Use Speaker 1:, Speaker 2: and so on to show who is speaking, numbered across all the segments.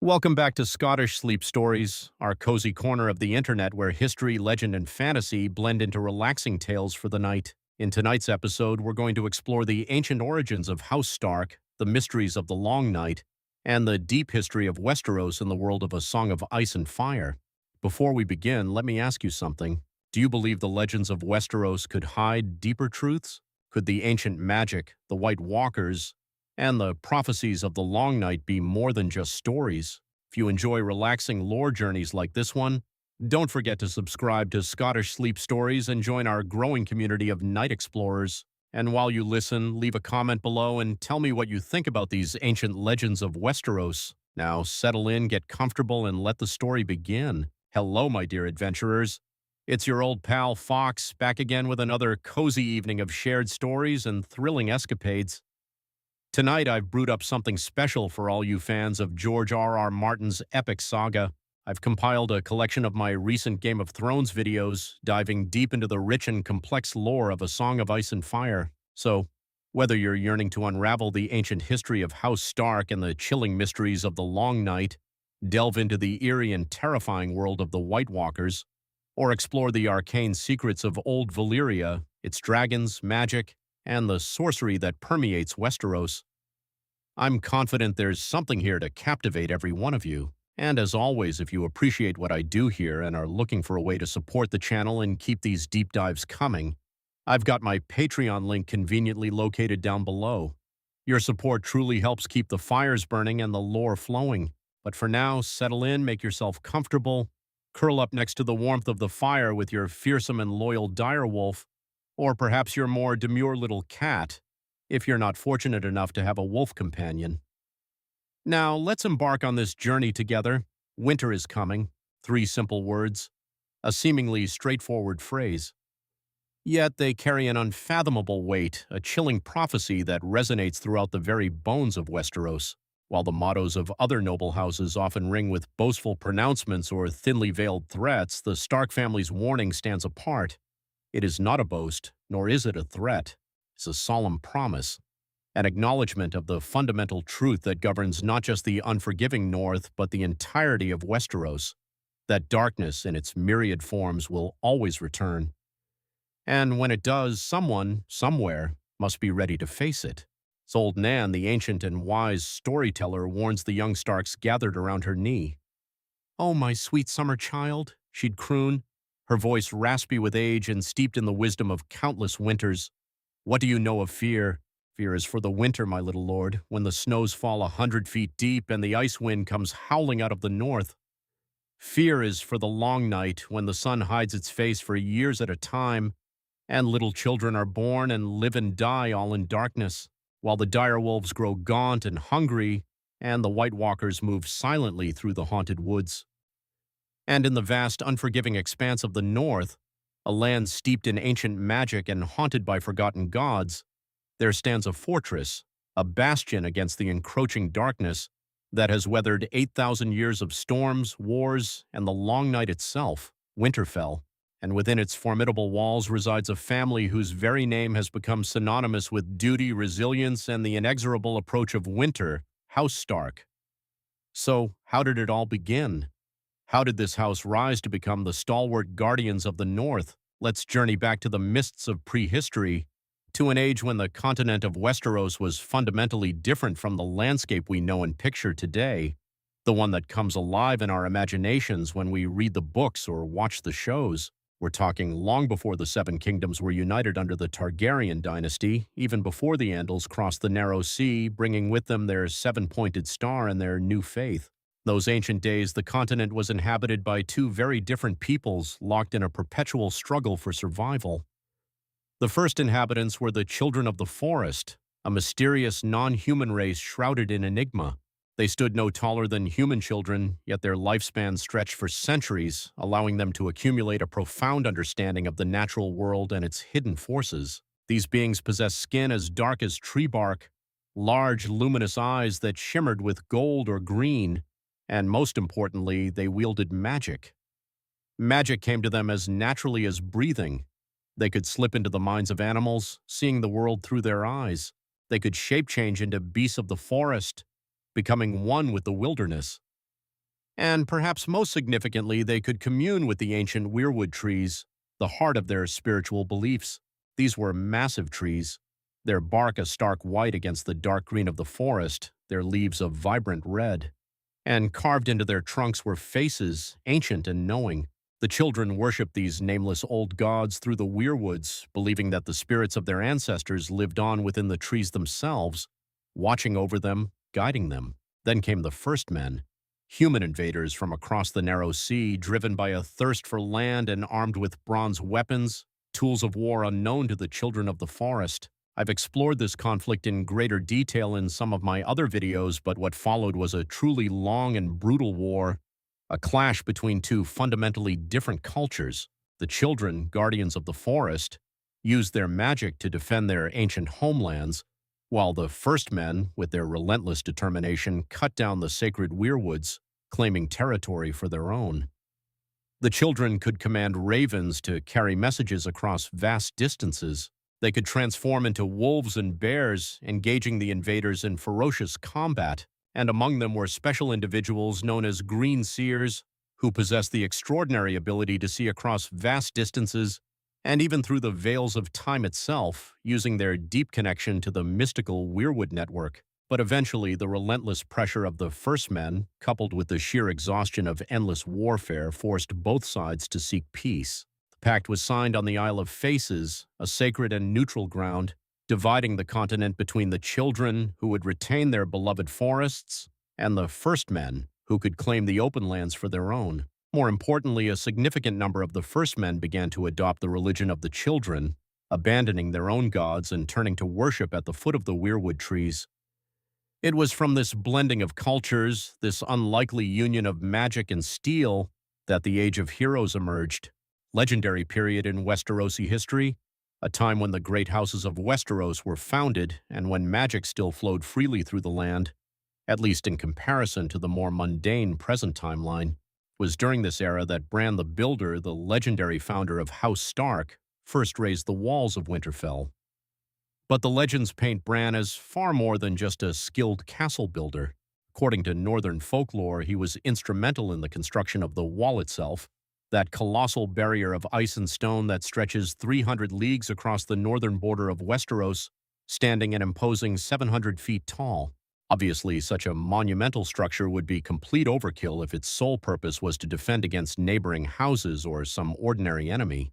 Speaker 1: Welcome back to Scottish Sleep Stories, our cozy corner of the internet where history, legend, and fantasy blend into relaxing tales for the night. In tonight's episode, we're going to explore the ancient origins of House Stark, the mysteries of the Long Night, and the deep history of Westeros in the world of A Song of Ice and Fire. Before we begin, let me ask you something. Do you believe the legends of Westeros could hide deeper truths? Could the ancient magic, the White Walkers, and the prophecies of the Long Night be more than just stories? If you enjoy relaxing lore journeys like this one, don't forget to subscribe to Scottish Sleep Stories and join our growing community of night explorers. And while you listen, leave a comment below and tell me what you think about these ancient legends of Westeros. Now settle in, get comfortable, and let the story begin. Hello, my dear adventurers. It's your old pal Fox, back again with another cozy evening of shared stories and thrilling escapades. Tonight, I've brewed up something special for all you fans of George R.R. Martin's epic saga. I've compiled a collection of my recent Game of Thrones videos, diving deep into the rich and complex lore of A Song of Ice and Fire. So, whether you're yearning to unravel the ancient history of House Stark and the chilling mysteries of the Long Night, delve into the eerie and terrifying world of the White Walkers, or explore the arcane secrets of Old Valyria, its dragons, magic, and the sorcery that permeates Westeros, I'm confident there's something here to captivate every one of you. And as always, if you appreciate what I do here and are looking for a way to support the channel and keep these deep dives coming, I've got my Patreon link conveniently located down below. Your support truly helps keep the fires burning and the lore flowing. But for now, settle in, make yourself comfortable, curl up next to the warmth of the fire with your fearsome and loyal direwolf, or perhaps your more demure little cat, if you're not fortunate enough to have a wolf companion. Now, let's embark on this journey together. Winter is coming. 3 simple words. A seemingly straightforward phrase. Yet they carry an unfathomable weight, a chilling prophecy that resonates throughout the very bones of Westeros. While the mottos of other noble houses often ring with boastful pronouncements or thinly veiled threats, the Stark family's warning stands apart. It is not a boast, nor is it a threat. It's a solemn promise, an acknowledgement of the fundamental truth that governs not just the unforgiving North, but the entirety of Westeros, that darkness in its myriad forms will always return. And when it does, someone, somewhere, must be ready to face it. As old Nan, the ancient and wise storyteller, warns the young Starks gathered around her knee. "Oh, my sweet summer child," she'd croon, her voice raspy with age and steeped in the wisdom of countless winters. "What do you know of fear? Fear is for the winter, my little lord, when the snows fall 100 feet deep and the ice wind comes howling out of the north. Fear is for the long night, when the sun hides its face for years at a time, and little children are born and live and die all in darkness, while the direwolves grow gaunt and hungry, and the White Walkers move silently through the haunted woods. And in the vast, unforgiving expanse of the north, a land steeped in ancient magic and haunted by forgotten gods, there stands a fortress, a bastion against the encroaching darkness that has weathered 8,000 years of storms, wars, and the long night itself, Winterfell. And within its formidable walls resides a family whose very name has become synonymous with duty, resilience, and the inexorable approach of winter, House Stark. So, how did it all begin? How did this house rise to become the stalwart guardians of the North? Let's journey back to the mists of prehistory, to an age when the continent of Westeros was fundamentally different from the landscape we know and picture today, the one that comes alive in our imaginations when we read the books or watch the shows. We're talking long before the Seven Kingdoms were united under the Targaryen dynasty, even before the Andals crossed the Narrow Sea, bringing with them their seven-pointed star and their new faith. Those ancient days, the continent was inhabited by 2 very different peoples locked in a perpetual struggle for survival. The first inhabitants were the Children of the Forest, a mysterious non-human race shrouded in enigma. They stood no taller than human children, yet their lifespan stretched for centuries, allowing them to accumulate a profound understanding of the natural world and its hidden forces. These beings possessed skin as dark as tree bark, large, luminous eyes that shimmered with gold or green, and most importantly, they wielded magic. Magic came to them as naturally as breathing. They could slip into the minds of animals, seeing the world through their eyes. They could shape change into beasts of the forest, becoming one with the wilderness. And perhaps most significantly, they could commune with the ancient weirwood trees, the heart of their spiritual beliefs. These were massive trees, their bark a stark white against the dark green of the forest, their leaves a vibrant red. And carved into their trunks were faces, ancient and knowing. The children worshipped these nameless old gods through the weirwoods, believing that the spirits of their ancestors lived on within the trees themselves, watching over them, guiding them. Then came the first men, human invaders from across the narrow sea, driven by a thirst for land and armed with bronze weapons, tools of war unknown to the children of the forest. I've explored this conflict in greater detail in some of my other videos, but what followed was a truly long and brutal war, a clash between two fundamentally different cultures. The children, guardians of the forest, used their magic to defend their ancient homelands, while the first men, with their relentless determination, cut down the sacred weirwoods, claiming territory for their own. The children could command ravens to carry messages across vast distances. They could transform into wolves and bears, engaging the invaders in ferocious combat, and among them were special individuals known as green seers, who possessed the extraordinary ability to see across vast distances and even through the veils of time itself, using their deep connection to the mystical weirwood network. But eventually, the relentless pressure of the first men, coupled with the sheer exhaustion of endless warfare, forced both sides to seek peace. The pact was signed on the Isle of Faces, a sacred and neutral ground, dividing the continent between the children, who would retain their beloved forests, and the first men, who could claim the open lands for their own. More importantly, a significant number of the first men began to adopt the religion of the children, abandoning their own gods and turning to worship at the foot of the weirwood trees. It was from this blending of cultures, this unlikely union of magic and steel, that the Age of Heroes emerged. Legendary period in Westerosi history, a time when the great houses of Westeros were founded and when magic still flowed freely through the land, at least in comparison to the more mundane present timeline. It was during this era that Bran the Builder, the legendary founder of House Stark, first raised the walls of Winterfell. But the legends paint Bran as far more than just a skilled castle builder. According to northern folklore, he was instrumental in the construction of the wall itself, that colossal barrier of ice and stone that stretches 300 leagues across the northern border of Westeros, standing an imposing 700 feet tall. Obviously, such a monumental structure would be complete overkill if its sole purpose was to defend against neighboring houses or some ordinary enemy.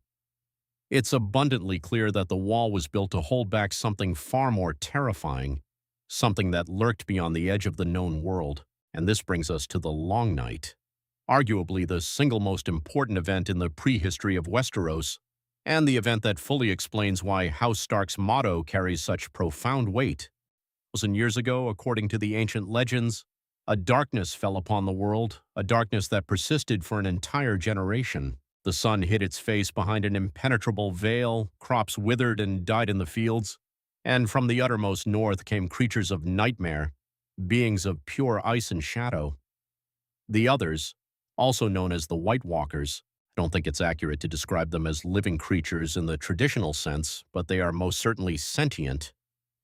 Speaker 1: It's abundantly clear that the wall was built to hold back something far more terrifying, something that lurked beyond the edge of the known world. And this brings us to the Long Night, arguably the single most important event in the prehistory of Westeros, and the event that fully explains why House Stark's motto carries such profound weight. 1,000 years ago, according to the ancient legends, a darkness fell upon the world, a darkness that persisted for an entire generation. The sun hid its face behind an impenetrable veil, crops withered and died in the fields, and from the uttermost north came creatures of nightmare, beings of pure ice and shadow. The others, also known as the White Walkers, I don't think it's accurate to describe them as living creatures in the traditional sense, but they are most certainly sentient,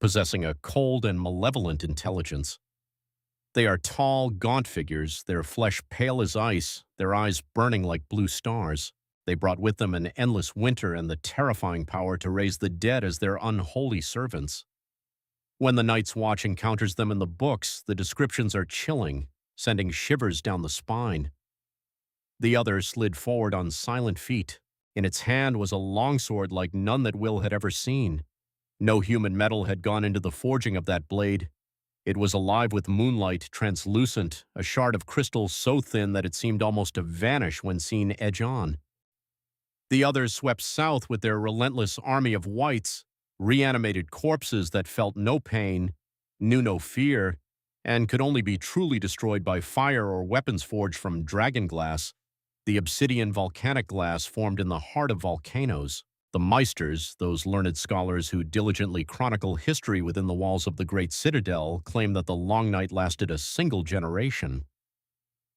Speaker 1: possessing a cold and malevolent intelligence. They are tall, gaunt figures, their flesh pale as ice, their eyes burning like blue stars. They brought with them an endless winter and the terrifying power to raise the dead as their unholy servants. When the Night's Watch encounters them in the books, the descriptions are chilling, sending shivers down the spine. The other slid forward on silent feet. In its hand was a longsword like none that Will had ever seen. No human metal had gone into the forging of that blade. It was alive with moonlight, translucent, a shard of crystal so thin that it seemed almost to vanish when seen edge on. The others swept south with their relentless army of whites, reanimated corpses that felt no pain, knew no fear, and could only be truly destroyed by fire or weapons forged from dragon glass, the obsidian volcanic glass formed in the heart of volcanoes. The Meisters, those learned scholars who diligently chronicle history within the walls of the Great Citadel, claim that the Long Night lasted a single generation.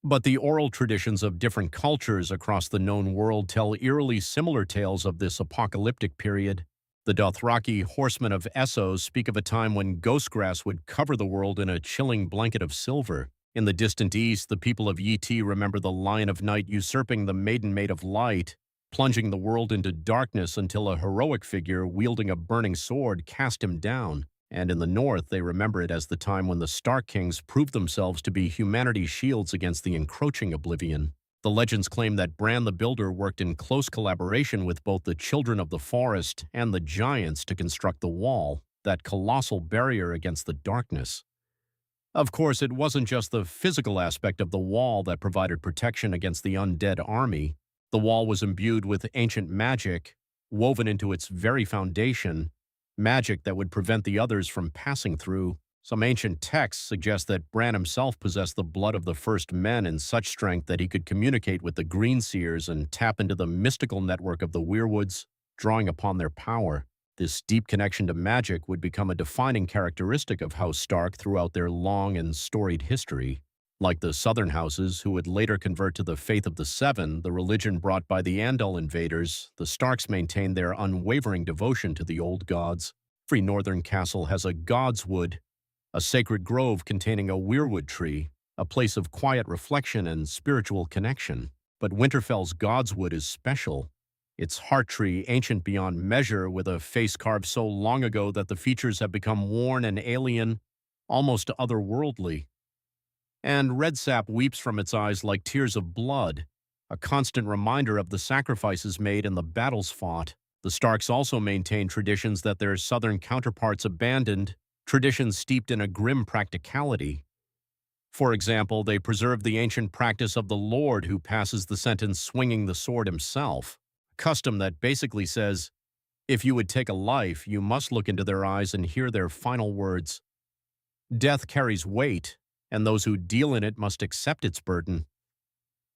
Speaker 1: But the oral traditions of different cultures across the known world tell eerily similar tales of this apocalyptic period. The Dothraki horsemen of Essos speak of a time when ghostgrass would cover the world in a chilling blanket of silver. In the distant east, the people of Yi remember the Lion of Night usurping the Maiden Maid of Light, plunging the world into darkness until a heroic figure wielding a burning sword cast him down. And in the north, they remember it as the time when the Stark Kings proved themselves to be humanity's shields against the encroaching oblivion. The legends claim that Bran the Builder worked in close collaboration with both the Children of the Forest and the Giants to construct the Wall, that colossal barrier against the darkness. Of course, it wasn't just the physical aspect of the Wall that provided protection against the undead army. The Wall was imbued with ancient magic, woven into its very foundation, magic that would prevent the others from passing through. Some ancient texts suggest that Bran himself possessed the blood of the first men in such strength that he could communicate with the Greenseers and tap into the mystical network of the Weirwoods, drawing upon their power. This deep connection to magic would become a defining characteristic of House Stark throughout their long and storied history. Like the Southern houses, who would later convert to the Faith of the Seven, the religion brought by the Andal invaders, the Starks maintained their unwavering devotion to the old gods. Every northern castle has a God's Wood, a sacred grove containing a weirwood tree, a place of quiet reflection and spiritual connection. But Winterfell's Godswood is special. Its heart tree, ancient beyond measure, with a face carved so long ago that the features have become worn and alien, almost otherworldly. And red sap weeps from its eyes like tears of blood, a constant reminder of the sacrifices made and the battles fought. The Starks also maintain traditions that their southern counterparts abandoned, traditions steeped in a grim practicality. For example, they preserve the ancient practice of the Lord who passes the sentence swinging the sword himself, a custom that basically says, if you would take a life, you must look into their eyes and hear their final words. Death carries weight, and those who deal in it must accept its burden.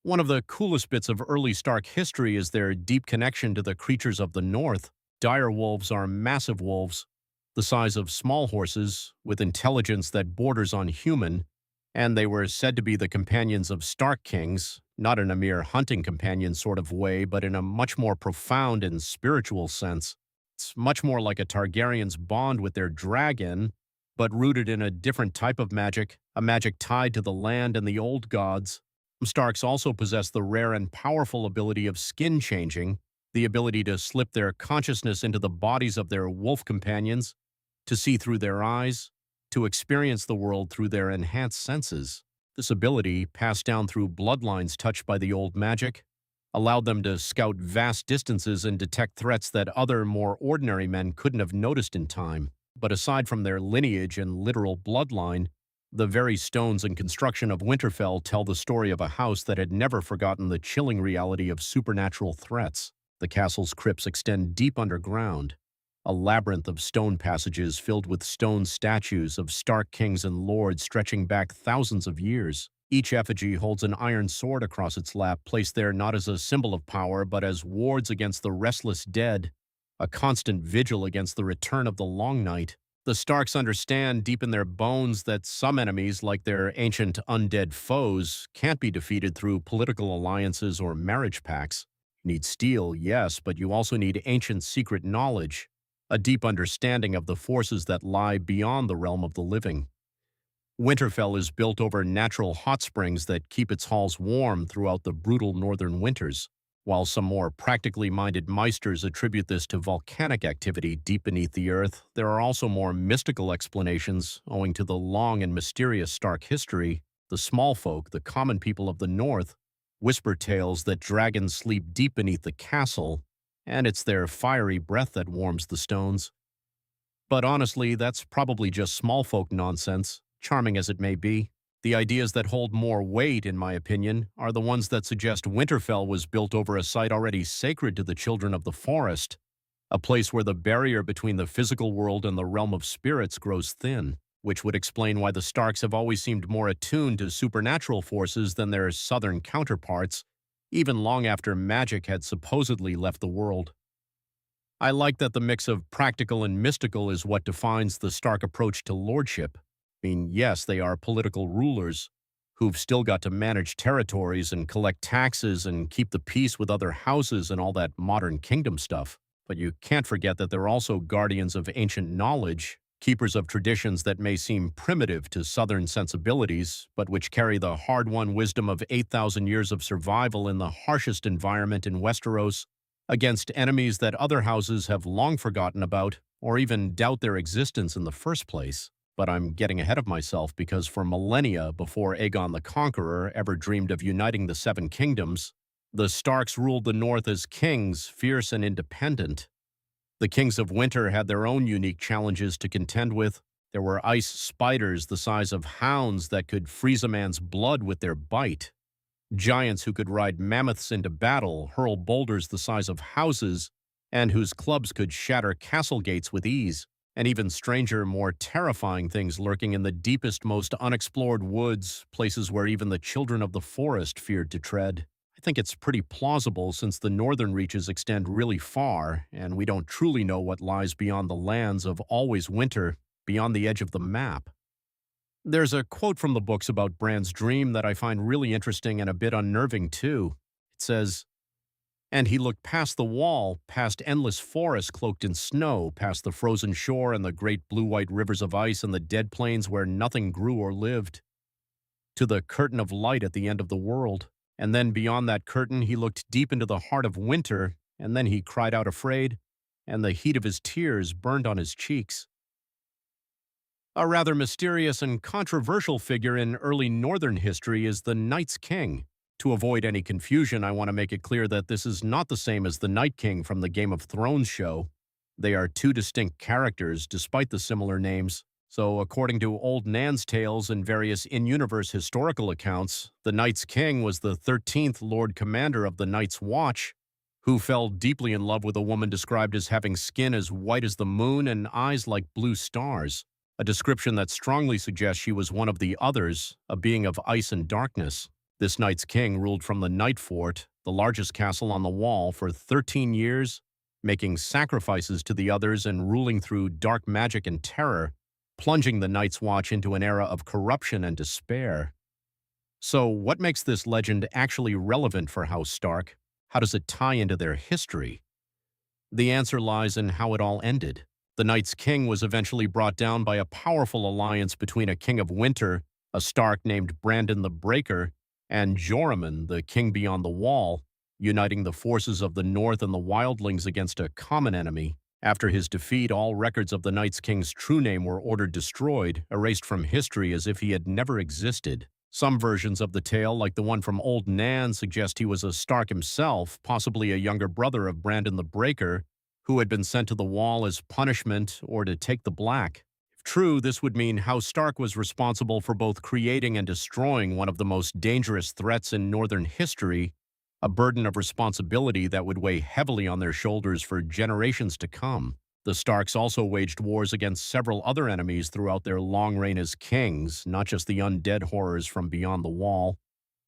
Speaker 1: One of the coolest bits of early Stark history is their deep connection to the creatures of the North. Dire wolves are massive wolves, the size of small horses, with intelligence that borders on human, and they were said to be the companions of Stark kings, not in a mere hunting companion sort of way, but in a much more profound and spiritual sense. It's much more like a Targaryen's bond with their dragon, but rooted in a different type of magic, a magic tied to the land and the old gods. Starks also possess the rare and powerful ability of skin changing, the ability to slip their consciousness into the bodies of their wolf companions, to see through their eyes, to experience the world through their enhanced senses. This ability, passed down through bloodlines touched by the old magic, allowed them to scout vast distances and detect threats that other, more ordinary men couldn't have noticed in time. But aside from their lineage and literal bloodline, the very stones and construction of Winterfell tell the story of a house that had never forgotten the chilling reality of supernatural threats. The castle's crypts extend deep underground, a labyrinth of stone passages filled with stone statues of Stark kings and lords stretching back thousands of years. Each effigy holds an iron sword across its lap, placed there not as a symbol of power, but as wards against the restless dead, a constant vigil against the return of the Long Night. The Starks understand deep in their bones that some enemies, like their ancient undead foes, can't be defeated through political alliances or marriage pacts. You need steel, yes, but you also need ancient secret knowledge, a deep understanding of the forces that lie beyond the realm of the living. Winterfell is built over natural hot springs that keep its halls warm throughout the brutal northern winters, while some more practically minded Meisters attribute this to volcanic activity deep beneath the earth. There are also more mystical explanations, owing to the long and mysterious Stark history. The small folk, the common people of the north, whisper tales that dragons sleep deep beneath the castle, and it's their fiery breath that warms the stones. But honestly, that's probably just small folk nonsense, charming as it may be. The ideas that hold more weight, in my opinion, are the ones that suggest Winterfell was built over a site already sacred to the Children of the Forest, a place where the barrier between the physical world and the realm of spirits grows thin, which would explain why the Starks have always seemed more attuned to supernatural forces than their southern counterparts, even long after magic had supposedly left the world. I like that the mix of practical and mystical is what defines the Stark approach to lordship. I mean, yes, they are political rulers who've still got to manage territories and collect taxes and keep the peace with other houses and all that modern kingdom stuff. But you can't forget that they're also guardians of ancient knowledge, keepers of traditions that may seem primitive to Southern sensibilities, but which carry the hard-won wisdom of 8,000 years of survival in the harshest environment in Westeros, against enemies that other houses have long forgotten about or even doubt their existence in the first place. But I'm getting ahead of myself because for millennia before Aegon the Conqueror ever dreamed of uniting the Seven Kingdoms, the Starks ruled the North as kings, fierce and independent. The Kings of Winter had their own unique challenges to contend with. There were ice spiders the size of hounds that could freeze a man's blood with their bite, giants who could ride mammoths into battle, hurl boulders the size of houses, and whose clubs could shatter castle gates with ease, and even stranger, more terrifying things lurking in the deepest, most unexplored woods, places where even the children of the forest feared to tread. I think it's pretty plausible since the northern reaches extend really far, and we don't truly know what lies beyond the lands of always winter, beyond the edge of the map. There's a quote from the books about Bran's dream that I find really interesting and a bit unnerving too. It says, "And he looked past the wall, past endless forests cloaked in snow, past the frozen shore and the great blue-white rivers of ice and the dead plains where nothing grew or lived, to the curtain of light at the end of the world. And then beyond that curtain he looked deep into the heart of winter, and then he cried out afraid, and the heat of his tears burned on his cheeks." A rather mysterious and controversial figure in early Northern history is the Night's King. To avoid any confusion, I want to make it clear that this is not the same as the Night King from the Game of Thrones show. They are two distinct characters, despite the similar names. So, according to Old Nan's tales and various in-universe historical accounts, the Night's King was the 13th Lord Commander of the Night's Watch, who fell deeply in love with a woman described as having skin as white as the moon and eyes like blue stars, a description that strongly suggests she was one of the others, a being of ice and darkness. This Night's King ruled from the Night Fort, the largest castle on the Wall, for 13 years, making sacrifices to the others and ruling through dark magic and terror, plunging the Night's Watch into an era of corruption and despair. So, what makes this legend actually relevant for House Stark? How does it tie into their history? The answer lies in how it all ended. The Night's King was eventually brought down by a powerful alliance between a King of Winter, a Stark named Brandon the Breaker, and Joramun, the King Beyond the Wall, uniting the forces of the North and the Wildlings against a common enemy. After his defeat, all records of the Night's King's true name were ordered destroyed, erased from history as if he had never existed. Some versions of the tale, like the one from Old Nan, suggest he was a Stark himself, possibly a younger brother of Brandon the Breaker, who had been sent to the Wall as punishment or to take the Black. If true, this would mean House Stark was responsible for both creating and destroying one of the most dangerous threats in Northern history, a burden of responsibility that would weigh heavily on their shoulders for generations to come. The Starks also waged wars against several other enemies throughout their long reign as kings, not just the undead horrors from beyond the Wall.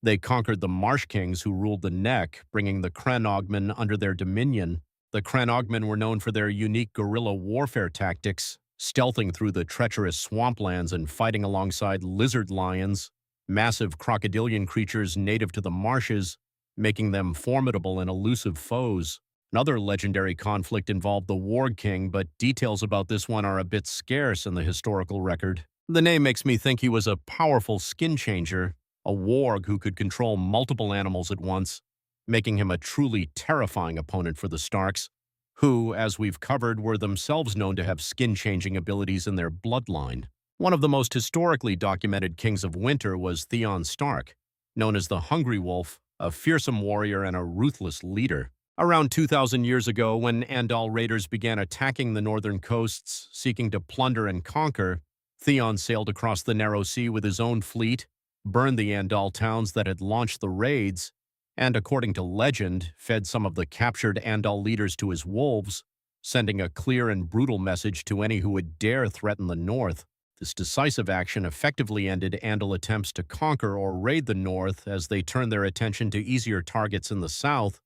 Speaker 1: They conquered the Marsh Kings who ruled the Neck, bringing the Crannogmen under their dominion. The Crannogmen were known for their unique guerrilla warfare tactics, stealthing through the treacherous swamplands and fighting alongside lizard lions, massive crocodilian creatures native to the marshes, making them formidable and elusive foes. Another legendary conflict involved the Warg King, but details about this one are a bit scarce in the historical record. The name makes me think he was a powerful skin changer, a warg who could control multiple animals at once, making him a truly terrifying opponent for the Starks, who, as we've covered, were themselves known to have skin-changing abilities in their bloodline. One of the most historically documented Kings of Winter was Theon Stark, known as the Hungry Wolf, a fearsome warrior and a ruthless leader. Around 2,000 years ago, when Andal raiders began attacking the northern coasts, seeking to plunder and conquer, Theon sailed across the Narrow Sea with his own fleet, burned the Andal towns that had launched the raids, and, according to legend, fed some of the captured Andal leaders to his wolves, sending a clear and brutal message to any who would dare threaten the North. This decisive action effectively ended Andal attempts to conquer or raid the North as they turned their attention to easier targets in the South,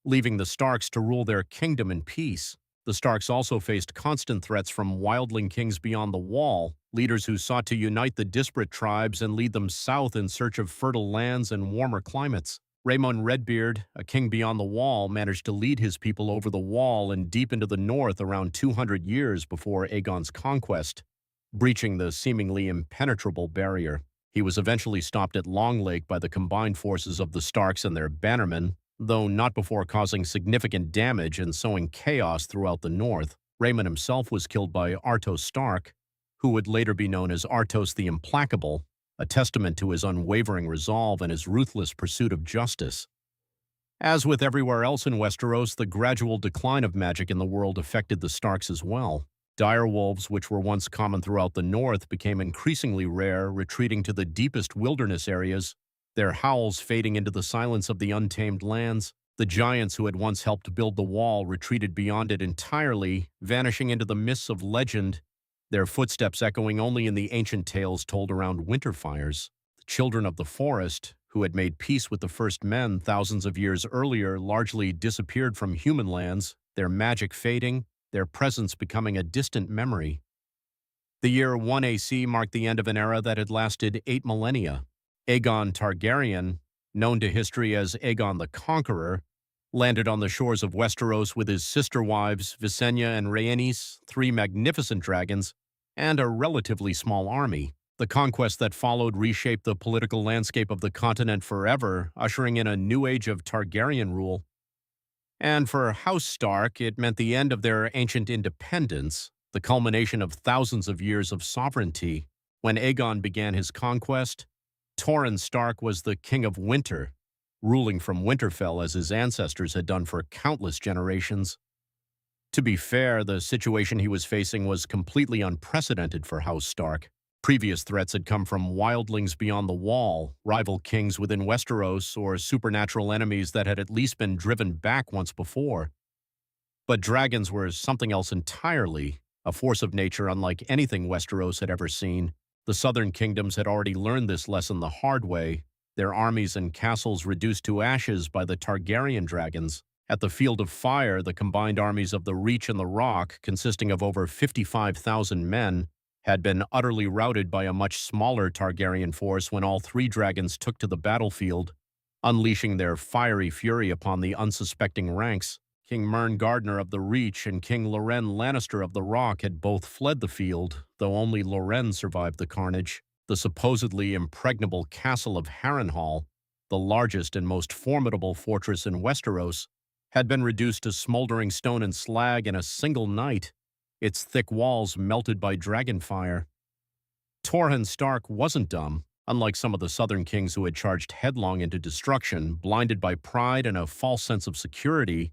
Speaker 1: leaving the Starks to rule their kingdom in peace. The Starks also faced constant threats from wildling kings beyond the Wall, leaders who sought to unite the disparate tribes and lead them south in search of fertile lands and warmer climates. Raymond Redbeard, a king beyond the Wall, managed to lead his people over the Wall and deep into the north around 200 years before Aegon's conquest. breaching the seemingly impenetrable barrier. He was eventually stopped at Long Lake by the combined forces of the Starks and their bannermen, though not before causing significant damage and sowing chaos throughout the north. Raymond himself was killed by Artos Stark, who would later be known as Artos the Implacable, a testament to his unwavering resolve and his ruthless pursuit of justice. As with everywhere else in Westeros, the gradual decline of magic in the world affected the Starks as well. Direwolves, which were once common throughout the north, became increasingly rare, retreating to the deepest wilderness areas, their howls fading into the silence of the untamed lands. The giants who had once helped build the wall retreated beyond it entirely, vanishing into the mists of legend, their footsteps echoing only in the ancient tales told around winter fires. The children of the forest, who had made peace with the first men thousands of years earlier, largely disappeared from human lands, their magic fading, their presence becoming a distant memory. The year 1 AC marked the end of an era that had lasted 8 millennia. Aegon Targaryen, known to history as Aegon the Conqueror, landed on the shores of Westeros with his sister wives, Visenya and Rhaenys, 3 magnificent dragons, and a relatively small army. The conquest that followed reshaped the political landscape of the continent forever, ushering in a new age of Targaryen rule. And for House Stark, it meant the end of their ancient independence, the culmination of thousands of years of sovereignty. When Aegon began his conquest, Torrhen Stark was the King of Winter, ruling from Winterfell as his ancestors had done for countless generations. To be fair, the situation he was facing was completely unprecedented for House Stark. Previous threats had come from wildlings beyond the Wall, rival kings within Westeros, or supernatural enemies that had at least been driven back once before. But dragons were something else entirely, a force of nature unlike anything Westeros had ever seen. The southern kingdoms had already learned this lesson the hard way, their armies and castles reduced to ashes by the Targaryen dragons. At the Field of Fire, the combined armies of the Reach and the Rock, consisting of over 55,000 men, had been utterly routed by a much smaller Targaryen force when all 3 dragons took to the battlefield, unleashing their fiery fury upon the unsuspecting ranks. King Mern Gardner of the Reach and King Loren Lannister of the Rock had both fled the field, though only Loren survived the carnage. The supposedly impregnable castle of Harrenhal, the largest and most formidable fortress in Westeros, had been reduced to smoldering stone and slag in a single night, its thick walls melted by dragonfire. Torrhen Stark wasn't dumb. Unlike some of the southern kings who had charged headlong into destruction, blinded by pride and a false sense of security,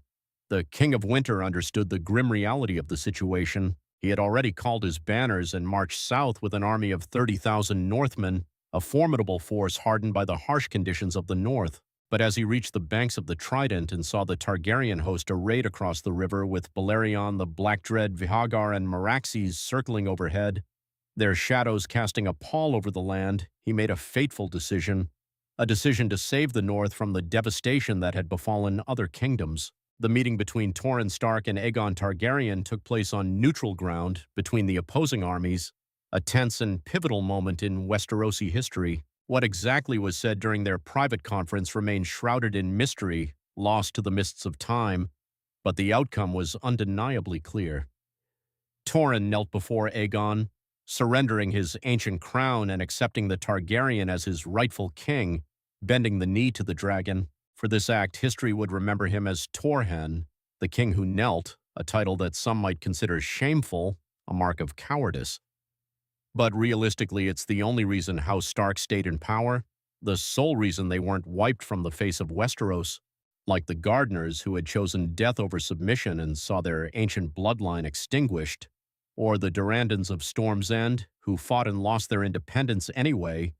Speaker 1: the King of Winter understood the grim reality of the situation. He had already called his banners and marched south with an army of 30,000 Northmen, a formidable force hardened by the harsh conditions of the north. But as he reached the banks of the Trident and saw the Targaryen host arrayed across the river with Balerion, the Black Dread, Vihagar, and Meraxes circling overhead, their shadows casting a pall over the land, he made a fateful decision, a decision to save the North from the devastation that had befallen other kingdoms. The meeting between Torrhen Stark and Aegon Targaryen took place on neutral ground between the opposing armies, a tense and pivotal moment in Westerosi history. What exactly was said during their private conference remained shrouded in mystery, lost to the mists of time, but the outcome was undeniably clear. Torrhen knelt before Aegon, surrendering his ancient crown and accepting the Targaryen as his rightful king, bending the knee to the dragon. For this act, history would remember him as Torhen, the king who knelt, a title that some might consider shameful, a mark of cowardice. But realistically, it's the only reason House Stark stayed in power, the sole reason they weren't wiped from the face of Westeros. Like the Gardeners, who had chosen death over submission and saw their ancient bloodline extinguished, or the Durandons of Storm's End, who fought and lost their independence anyway,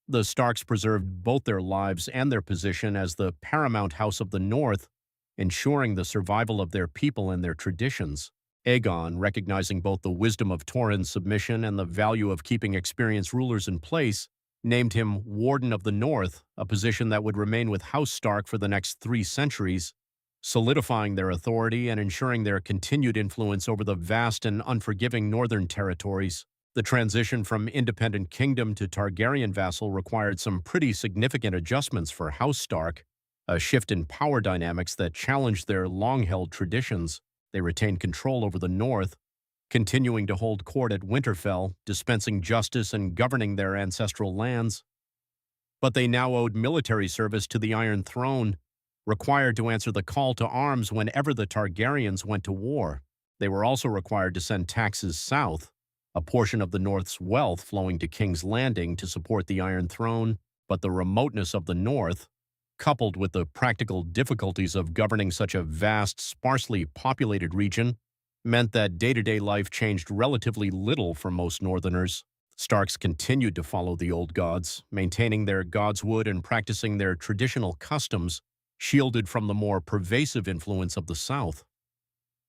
Speaker 1: the Starks preserved both their lives and their position as the paramount house of the North, ensuring the survival of their people and their traditions. Aegon, recognizing both the wisdom of Torrhen's submission and the value of keeping experienced rulers in place, named him Warden of the North, a position that would remain with House Stark for the next 3 centuries, solidifying their authority and ensuring their continued influence over the vast and unforgiving northern territories. The transition from independent kingdom to Targaryen vassal required some pretty significant adjustments for House Stark, a shift in power dynamics that challenged their long-held traditions. They retained control over the north, continuing to hold court at Winterfell, dispensing justice and governing their ancestral lands. But they now owed military service to the Iron Throne, required to answer the call to arms whenever the Targaryens went to war. They were also required to send taxes south, a portion of the North's wealth flowing to King's Landing to support the Iron Throne, but the remoteness of the North, coupled with the practical difficulties of governing such a vast, sparsely populated region, meant that day-to-day life changed relatively little for most Northerners. Starks continued to follow the old gods, maintaining their godswood and practicing their traditional customs, shielded from the more pervasive influence of the South.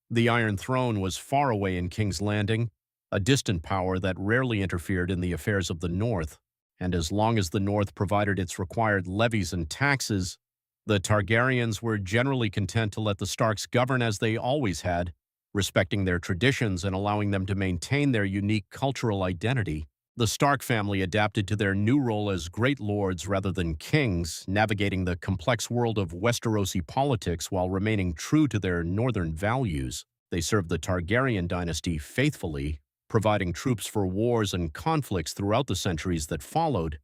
Speaker 1: The Iron Throne was far away in King's Landing, a distant power that rarely interfered in the affairs of the North, and as long as the North provided its required levies and taxes, the Targaryens were generally content to let the Starks govern as they always had, respecting their traditions and allowing them to maintain their unique cultural identity. The Stark family adapted to their new role as great lords rather than kings, navigating the complex world of Westerosi politics while remaining true to their northern values. They served the Targaryen dynasty faithfully, providing troops for wars and conflicts throughout the centuries that followed,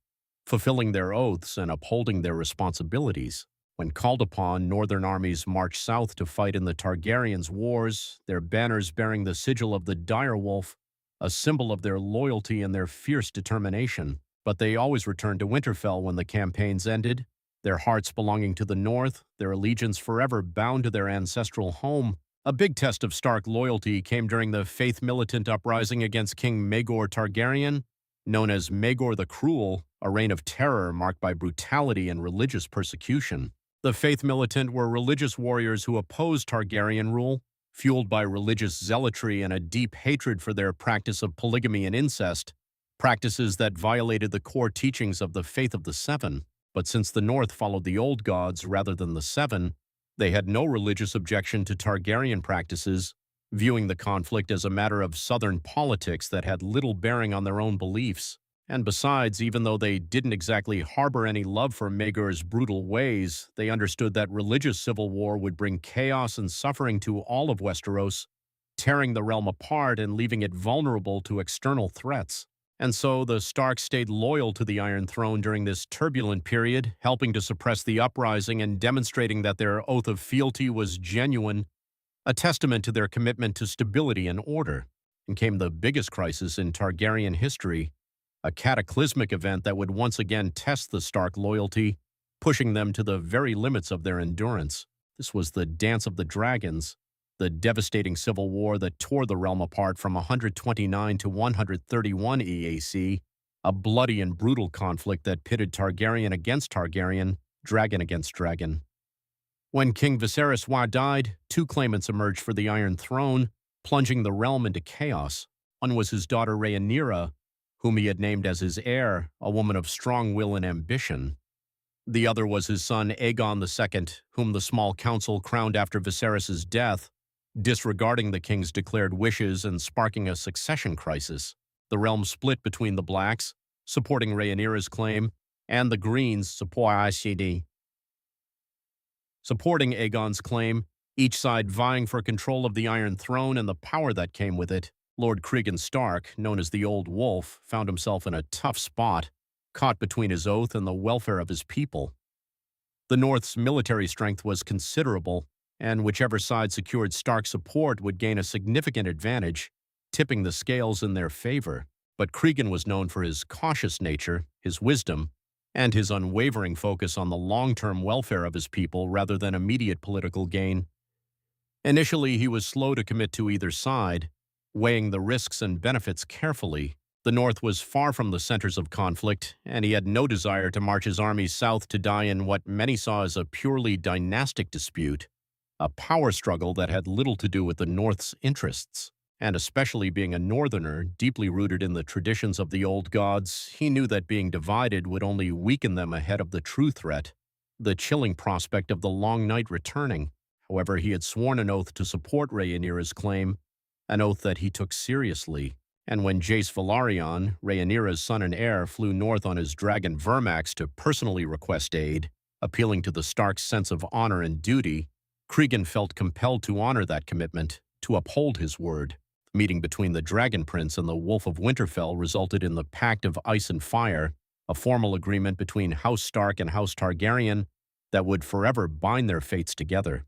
Speaker 1: fulfilling their oaths and upholding their responsibilities. When called upon, northern armies marched south to fight in the Targaryens' wars, their banners bearing the sigil of the direwolf, a symbol of their loyalty and their fierce determination. But they always returned to Winterfell when the campaigns ended, their hearts belonging to the North, their allegiance forever bound to their ancestral home. A big test of Stark loyalty came during the faith-militant uprising against King Maegor Targaryen, known as Maegor the Cruel, a reign of terror marked by brutality and religious persecution. The faith-militant were religious warriors who opposed Targaryen rule, fueled by religious zealotry and a deep hatred for their practice of polygamy and incest, practices that violated the core teachings of the Faith of the Seven. But since the North followed the old gods rather than the Seven, they had no religious objection to Targaryen practices, viewing the conflict as a matter of southern politics that had little bearing on their own beliefs. And besides, even though they didn't exactly harbor any love for Maegor's brutal ways, they understood that religious civil war would bring chaos and suffering to all of Westeros, tearing the realm apart and leaving it vulnerable to external threats. And so the Starks stayed loyal to the Iron Throne during this turbulent period, helping to suppress the uprising and demonstrating that their oath of fealty was genuine, a testament to their commitment to stability and order. And came the biggest crisis in Targaryen history, a cataclysmic event that would once again test the Stark loyalty, pushing them to the very limits of their endurance. This was the Dance of the Dragons, the devastating civil war that tore the realm apart from 129 to 131 EAC, a bloody and brutal conflict that pitted Targaryen against Targaryen, dragon against dragon. When King Viserys died, two claimants emerged for the Iron Throne, plunging the realm into chaos. One was his daughter Rhaenyra, whom he had named as his heir, a woman of strong will and ambition. The other was his son Aegon II, whom the small council crowned after Viserys' death, disregarding the king's declared wishes and sparking a succession crisis. The realm split between the Blacks, supporting Rhaenyra's claim, and the Greens, supporting Aegon's claim, each side vying for control of the Iron Throne and the power that came with it. Lord Cregan Stark, known as the Old Wolf, found himself in a tough spot, caught between his oath and the welfare of his people. The North's military strength was considerable, and whichever side secured Stark support would gain a significant advantage, tipping the scales in their favor. But Cregan was known for his cautious nature, his wisdom, and his unwavering focus on the long-term welfare of his people rather than immediate political gain. Initially, he was slow to commit to either side, weighing the risks and benefits carefully. The North was far from the centers of conflict, and he had no desire to march his armies south to die in what many saw as a purely dynastic dispute, a power struggle that had little to do with the North's interests. And especially being a Northerner, deeply rooted in the traditions of the old gods, he knew that being divided would only weaken them ahead of the true threat, the chilling prospect of the Long Night returning. However, he had sworn an oath to support Rhaenyra's claim, an oath that he took seriously. And when Jace Velaryon, Rhaenyra's son and heir, flew north on his dragon Vermax to personally request aid, appealing to the Stark's sense of honor and duty, Cregan felt compelled to honor that commitment, to uphold his word. The meeting between the Dragon Prince and the Wolf of Winterfell resulted in the Pact of Ice and Fire, a formal agreement between House Stark and House Targaryen that would forever bind their fates together.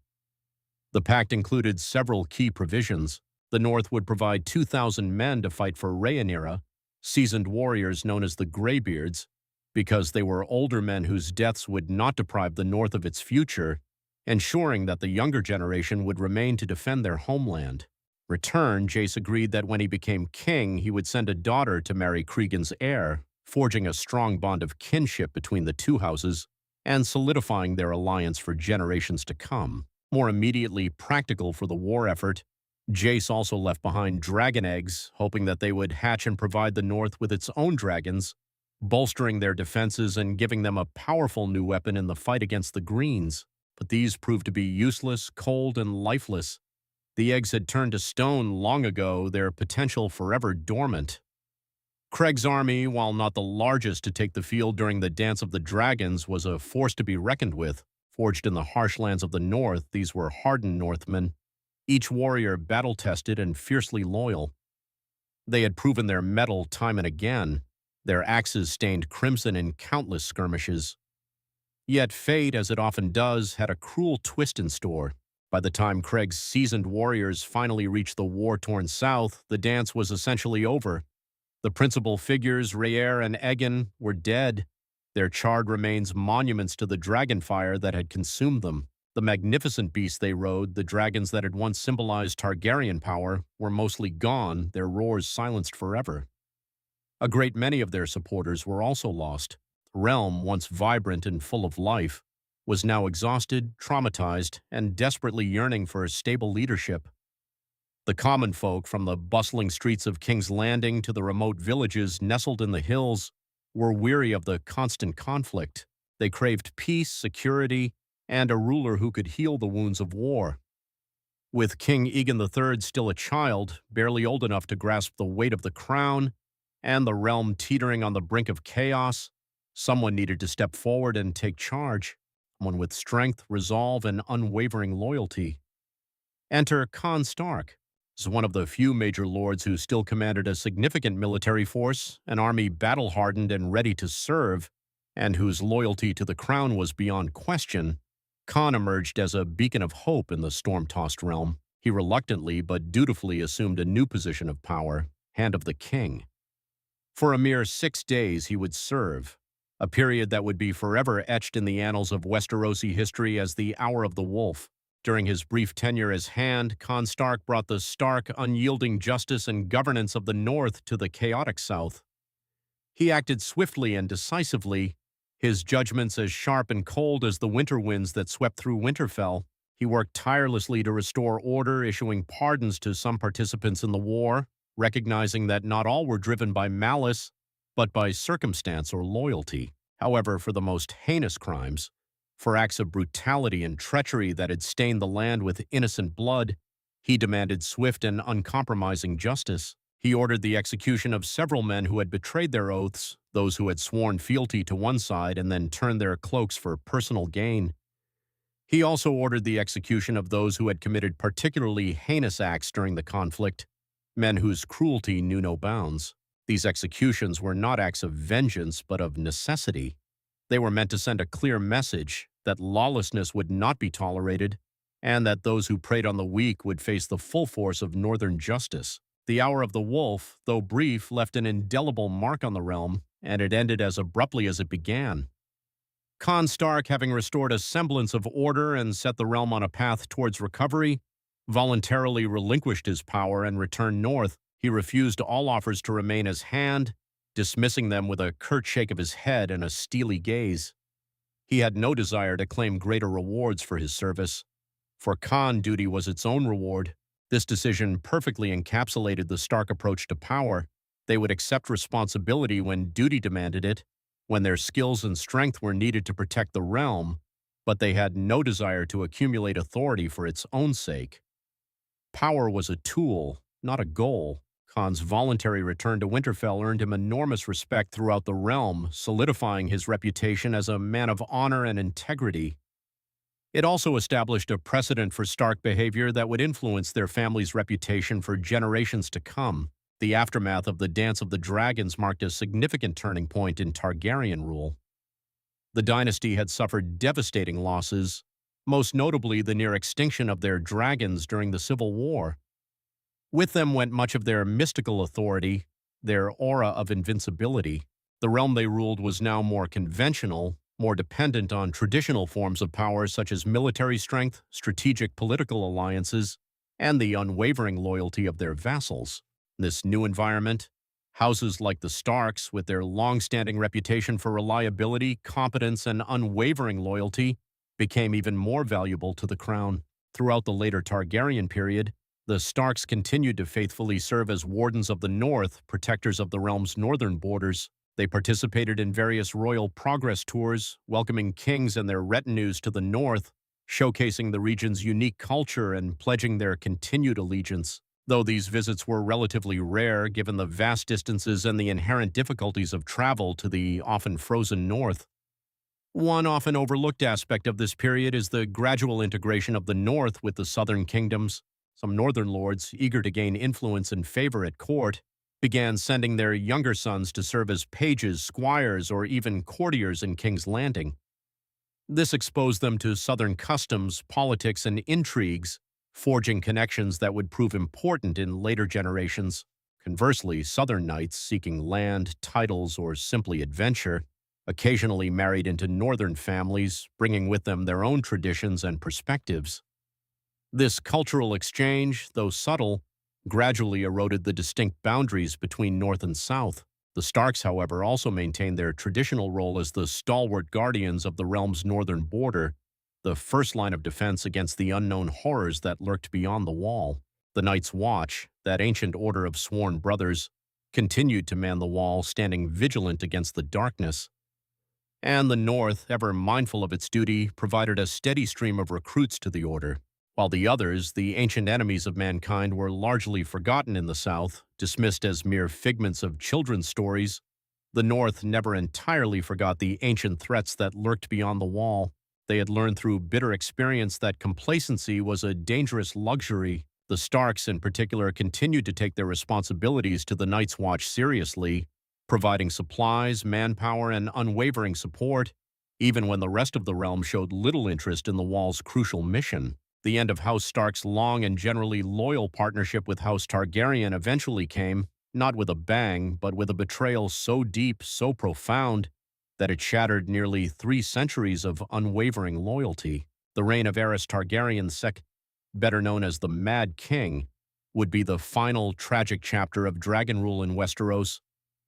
Speaker 1: The pact included several key provisions. The North would provide 2,000 men to fight for Rhaenyra, seasoned warriors known as the Greybeards, because they were older men whose deaths would not deprive the North of its future, ensuring that the younger generation would remain to defend their homeland. Return, Jace agreed that when he became king, he would send a daughter to marry Cregan's heir, forging a strong bond of kinship between the two houses and solidifying their alliance for generations to come. More immediately practical for the war effort, Jace also left behind dragon eggs, hoping that they would hatch and provide the North with its own dragons, bolstering their defenses and giving them a powerful new weapon in the fight against the Greens. But these proved to be useless, cold, and lifeless. The eggs had turned to stone long ago, their potential forever dormant. Craig's army, while not the largest to take the field during the Dance of the Dragons, was a force to be reckoned with. Forged in the harsh lands of the North, these were hardened Northmen, each warrior battle-tested and fiercely loyal. They had proven their mettle time and again, their axes stained crimson in countless skirmishes. Yet fate, as it often does, had a cruel twist in store. By the time Craig's seasoned warriors finally reached the war-torn south, the dance was essentially over. The principal figures, Rhaenyra and Aegon, were dead, their charred remains monuments to the dragonfire that had consumed them. The magnificent beasts they rode, the dragons that had once symbolized Targaryen power, were mostly gone, their roars silenced forever. A great many of their supporters were also lost. The realm, once vibrant and full of life, was now exhausted, traumatized, and desperately yearning for stable leadership. The common folk, from the bustling streets of King's Landing to the remote villages nestled in the hills, were weary of the constant conflict. They craved peace, security, and a ruler who could heal the wounds of war. With King Aegon III still a child, barely old enough to grasp the weight of the crown, and the realm teetering on the brink of chaos, someone needed to step forward and take charge, one with strength, resolve, and unwavering loyalty. Enter Con Stark, as one of the few major lords who still commanded a significant military force, an army battle-hardened and ready to serve, and whose loyalty to the crown was beyond question. Con emerged as a beacon of hope in the storm-tossed realm. He reluctantly but dutifully assumed a new position of power, Hand of the King. For a mere 6 days he would serve, a period that would be forever etched in the annals of Westerosi history as the Hour of the Wolf. During his brief tenure as Hand, Con Stark brought the stark, unyielding justice and governance of the North to the chaotic South. He acted swiftly and decisively, his judgments as sharp and cold as the winter winds that swept through Winterfell. He worked tirelessly to restore order, issuing pardons to some participants in the war, recognizing that not all were driven by malice, but by circumstance or loyalty. However, for the most heinous crimes, for acts of brutality and treachery that had stained the land with innocent blood, he demanded swift and uncompromising justice. He ordered the execution of several men who had betrayed their oaths, those who had sworn fealty to one side and then turned their cloaks for personal gain. He also ordered the execution of those who had committed particularly heinous acts during the conflict, men whose cruelty knew no bounds. These executions were not acts of vengeance, but of necessity. They were meant to send a clear message that lawlessness would not be tolerated, and that those who preyed on the weak would face the full force of northern justice. The Hour of the Wolf, though brief, left an indelible mark on the realm, and it ended as abruptly as it began. Con Stark, having restored a semblance of order and set the realm on a path towards recovery, voluntarily relinquished his power and returned north. He refused all offers to remain as Hand, dismissing them with a curt shake of his head and a steely gaze. He had no desire to claim greater rewards for his service. For Con, duty was its own reward. This decision perfectly encapsulated the Stark approach to power. They would accept responsibility when duty demanded it, when their skills and strength were needed to protect the realm, but they had no desire to accumulate authority for its own sake. Power was a tool, not a goal. Con's voluntary return to Winterfell earned him enormous respect throughout the realm, solidifying his reputation as a man of honor and integrity. It also established a precedent for Stark behavior that would influence their family's reputation for generations to come. The aftermath of the Dance of the Dragons marked a significant turning point in Targaryen rule. The dynasty had suffered devastating losses, most notably the near extinction of their dragons during the Civil War. With them went much of their mystical authority, their aura of invincibility. The realm they ruled was now more conventional, more dependent on traditional forms of power such as military strength, strategic political alliances, and the unwavering loyalty of their vassals. This new environment, houses like the Starks, with their long-standing reputation for reliability, competence, and unwavering loyalty, became even more valuable to the crown. Throughout the later Targaryen period, the Starks continued to faithfully serve as wardens of the North, protectors of the realm's northern borders. They participated in various royal progress tours, welcoming kings and their retinues to the north, showcasing the region's unique culture and pledging their continued allegiance. Though these visits were relatively rare given the vast distances and the inherent difficulties of travel to the often frozen north, one often overlooked aspect of this period is the gradual integration of the north with the southern kingdoms. Some northern lords, eager to gain influence and favor at court, began sending their younger sons to serve as pages, squires, or even courtiers in King's Landing. This exposed them to southern customs, politics, and intrigues, forging connections that would prove important in later generations. Conversely, southern knights seeking land, titles, or simply adventure occasionally married into northern families, bringing with them their own traditions and perspectives. This cultural exchange, though subtle, gradually eroded the distinct boundaries between North and South. The Starks, however, also maintained their traditional role as the stalwart guardians of the realm's northern border, the first line of defense against the unknown horrors that lurked beyond the wall. The Night's Watch, that ancient order of sworn brothers, continued to man the wall, standing vigilant against the darkness. And the North, ever mindful of its duty, provided a steady stream of recruits to the order. While the others, the ancient enemies of mankind, were largely forgotten in the South, dismissed as mere figments of children's stories, the North never entirely forgot the ancient threats that lurked beyond the wall. They had learned through bitter experience that complacency was a dangerous luxury. The Starks, in particular, continued to take their responsibilities to the Night's Watch seriously, providing supplies, manpower, and unwavering support, even when the rest of the realm showed little interest in the wall's crucial mission. The end of House Stark's long and generally loyal partnership with House Targaryen eventually came, not with a bang, but with a betrayal so deep, so profound, that it shattered nearly 3 centuries of unwavering loyalty. The reign of Aerys Targaryen II, better known as the Mad King, would be the final tragic chapter of dragon rule in Westeros,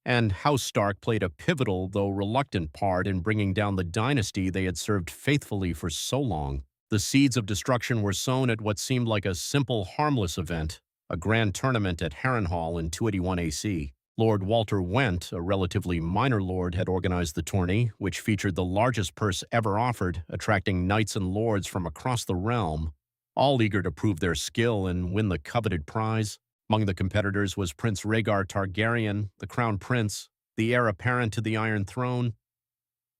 Speaker 1: and House Stark played a pivotal, though reluctant, part in bringing down the dynasty they had served faithfully for so long. The seeds of destruction were sown at what seemed like a simple, harmless event, a grand tournament at Harrenhal in 281 AC. Lord Walter Went, a relatively minor lord, had organized the tourney, which featured the largest purse ever offered, attracting knights and lords from across the realm, all eager to prove their skill and win the coveted prize. Among the competitors was Prince Rhaegar Targaryen, the crown prince, the heir apparent to the Iron Throne.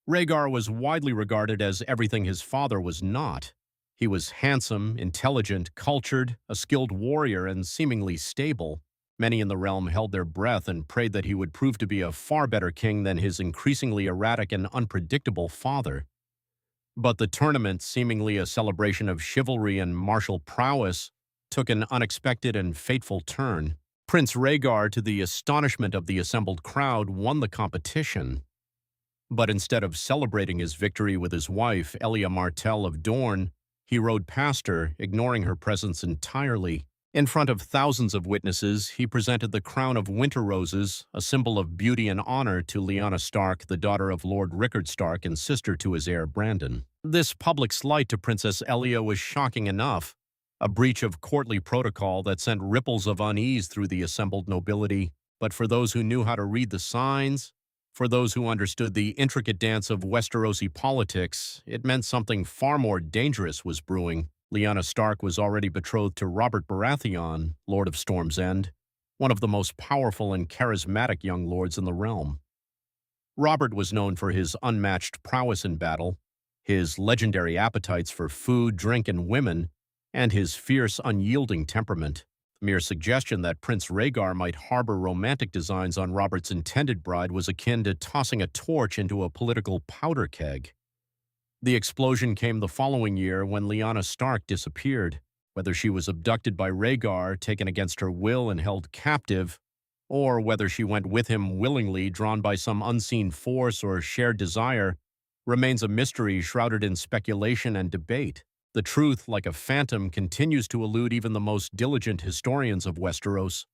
Speaker 1: Rhaegar was widely regarded as everything his father was not. He was handsome, intelligent, cultured, a skilled warrior, and seemingly stable. Many in the realm held their breath and prayed that he would prove to be a far better king than his increasingly erratic and unpredictable father. But the tournament, seemingly a celebration of chivalry and martial prowess, took an unexpected and fateful turn. Prince Rhaegar, to the astonishment of the assembled crowd, won the competition. But instead of celebrating his victory with his wife, Elia Martell of Dorne, he rode past her, ignoring her presence entirely. In front of thousands of witnesses, he presented the crown of winter roses, a symbol of beauty and honor, to Lyanna Stark, the daughter of Lord Rickard Stark and sister to his heir Brandon. This public slight to Princess Elia was shocking enough, a breach of courtly protocol that sent ripples of unease through the assembled nobility. But for those who knew how to read the signs, for those who understood the intricate dance of Westerosi politics, it meant something far more dangerous was brewing. Lyanna Stark was already betrothed to Robert Baratheon, Lord of Storm's End, one of the most powerful and charismatic young lords in the realm. Robert was known for his unmatched prowess in battle, his legendary appetites for food, drink, and women, and his fierce, unyielding temperament. The mere suggestion that Prince Rhaegar might harbor romantic designs on Robert's intended bride was akin to tossing a torch into a political powder keg. The explosion came the following year when Lyanna Stark disappeared. Whether she was abducted by Rhaegar, taken against her will and held captive, or whether she went with him willingly, drawn by some unseen force or shared desire, remains a mystery shrouded in speculation and debate. The truth, like a phantom, continues to elude even the most diligent historians of Westeros.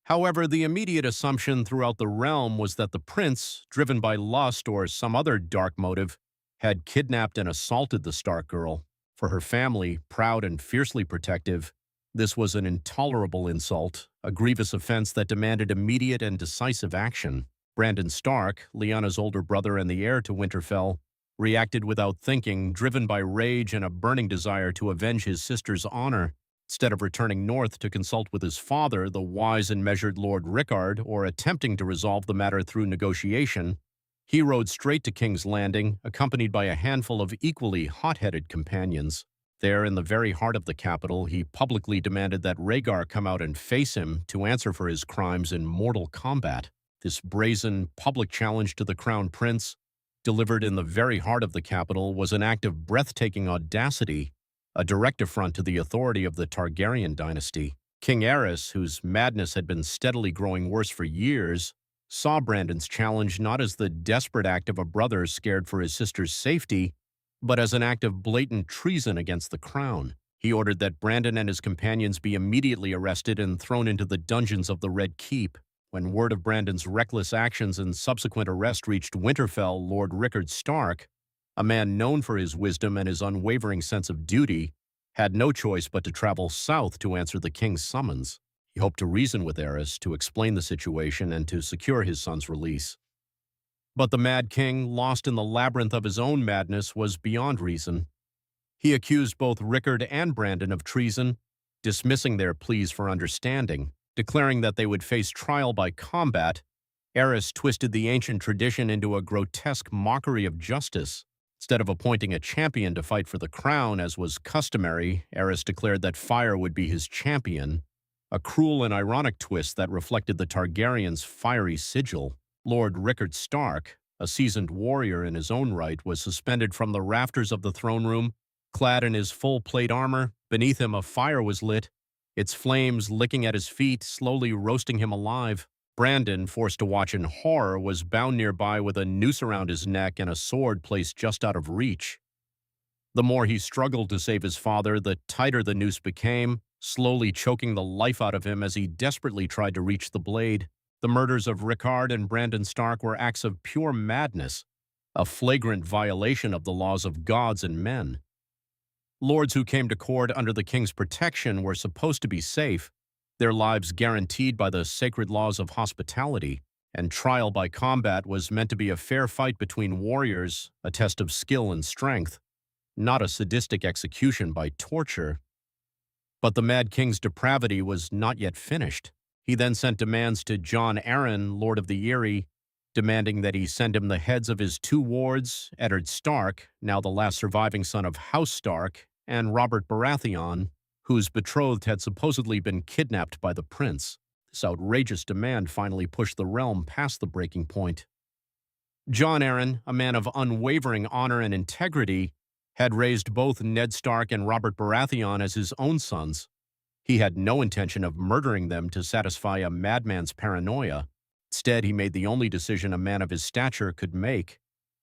Speaker 1: However, the immediate assumption throughout the realm was that the prince, driven by lust or some other dark motive, had kidnapped and assaulted the Stark girl. For her family, proud and fiercely protective, this was an intolerable insult, a grievous offense that demanded immediate and decisive action. Brandon Stark, Lyanna's older brother and the heir to Winterfell, reacted without thinking, driven by rage and a burning desire to avenge his sister's honor. Instead of returning north to consult with his father, the wise and measured Lord Rickard, or attempting to resolve the matter through negotiation, he rode straight to King's Landing, accompanied by a handful of equally hot-headed companions. There, in the very heart of the capital, he publicly demanded that Rhaegar come out and face him to answer for his crimes in mortal combat. This brazen, public challenge to the crown prince, delivered in the very heart of the capital, was an act of breathtaking audacity, a direct affront to the authority of the Targaryen dynasty. King Aerys, whose madness had been steadily growing worse for years, saw Brandon's challenge not as the desperate act of a brother scared for his sister's safety, but as an act of blatant treason against the crown. He ordered that Brandon and his companions be immediately arrested and thrown into the dungeons of the Red Keep. When word of Brandon's reckless actions and subsequent arrest reached Winterfell, Lord Rickard Stark, a man known for his wisdom and his unwavering sense of duty, had no choice but to travel south to answer the king's summons. He hoped to reason with Aerys, to explain the situation, and to secure his son's release. But the Mad King, lost in the labyrinth of his own madness, was beyond reason. He accused both Rickard and Brandon of treason, dismissing their pleas for understanding. Declaring that they would face trial by combat, Aerys twisted the ancient tradition into a grotesque mockery of justice. Instead of appointing a champion to fight for the crown, as was customary, Aerys declared that fire would be his champion, a cruel and ironic twist that reflected the Targaryens' fiery sigil. Lord Rickard Stark, a seasoned warrior in his own right, was suspended from the rafters of the throne room, clad in his full plate armor. Beneath him a fire was lit, its flames licking at his feet, slowly roasting him alive. Brandon, forced to watch in horror, was bound nearby with a noose around his neck and a sword placed just out of reach. The more he struggled to save his father, the tighter the noose became, slowly choking the life out of him as he desperately tried to reach the blade. The murders of Rickard and Brandon Stark were acts of pure madness, a flagrant violation of the laws of gods and men. Lords who came to court under the king's protection were supposed to be safe, their lives guaranteed by the sacred laws of hospitality, and trial by combat was meant to be a fair fight between warriors, a test of skill and strength, not a sadistic execution by torture. But the Mad King's depravity was not yet finished. He then sent demands to Jon Arryn, Lord of the Eyrie, demanding that he send him the heads of his two wards, Eddard Stark, now the last surviving son of House Stark, and Robert Baratheon, whose betrothed had supposedly been kidnapped by the prince. This outrageous demand finally pushed the realm past the breaking point. Jon Arryn, a man of unwavering honor and integrity, had raised both Ned Stark and Robert Baratheon as his own sons. He had no intention of murdering them to satisfy a madman's paranoia. Instead, he made the only decision a man of his stature could make.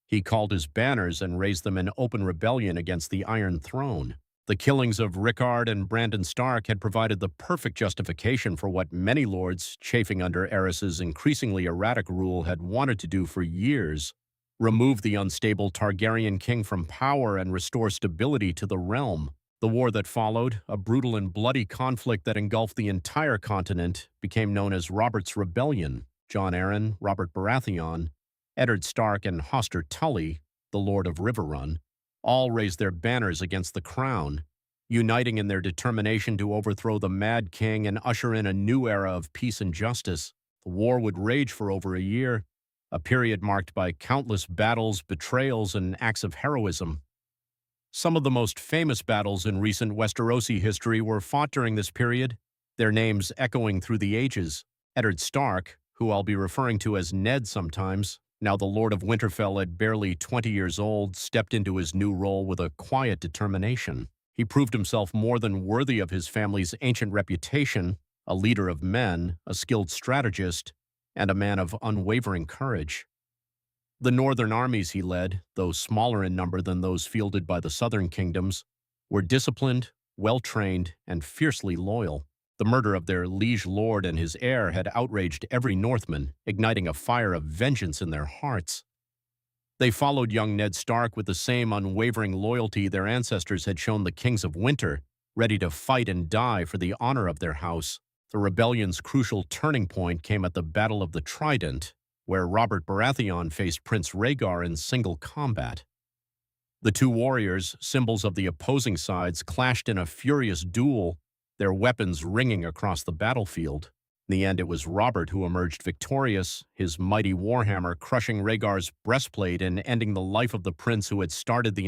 Speaker 1: He called his banners and raised them in open rebellion against the Iron Throne. The killings of Rickard and Brandon Stark had provided the perfect justification for what many lords, chafing under Aerys's increasingly erratic rule, had wanted to do for years: remove the unstable Targaryen king from power and restore stability to the realm. The war that followed, a brutal and bloody conflict that engulfed the entire continent, became known as Robert's Rebellion. Jon Arryn, Robert Baratheon, Eddard Stark, and Hoster Tully, the Lord of Riverrun, all raised their banners against the crown, uniting in their determination to overthrow the Mad King and usher in a new era of peace and justice. The war would rage for over a year, a period marked by countless battles, betrayals, and acts of heroism. Some of the most famous battles in recent Westerosi history were fought during this period, their names echoing through the ages. Eddard Stark, who I'll be referring to as Ned sometimes, now the Lord of Winterfell at barely 20 years old, stepped into his new role with a quiet determination. He proved himself more than worthy of his family's ancient reputation, a leader of men, a skilled strategist, and a man of unwavering courage. The northern armies he led, though smaller in number than those fielded by the southern kingdoms, were disciplined, well-trained, and fiercely loyal. The murder of their liege lord and his heir had outraged every Northman, igniting a fire of vengeance in their hearts. They followed young Ned Stark with the same unwavering loyalty their ancestors had shown the kings of Winter, ready to fight and die for the honor of their house. The rebellion's crucial turning point came at the Battle of the Trident, where Robert Baratheon faced Prince Rhaegar in single combat. The two warriors, symbols of the opposing sides, clashed in a furious duel, their weapons ringing across the battlefield. In the end, it was Robert who emerged victorious, his mighty warhammer crushing Rhaegar's breastplate and ending the life of the prince who had started the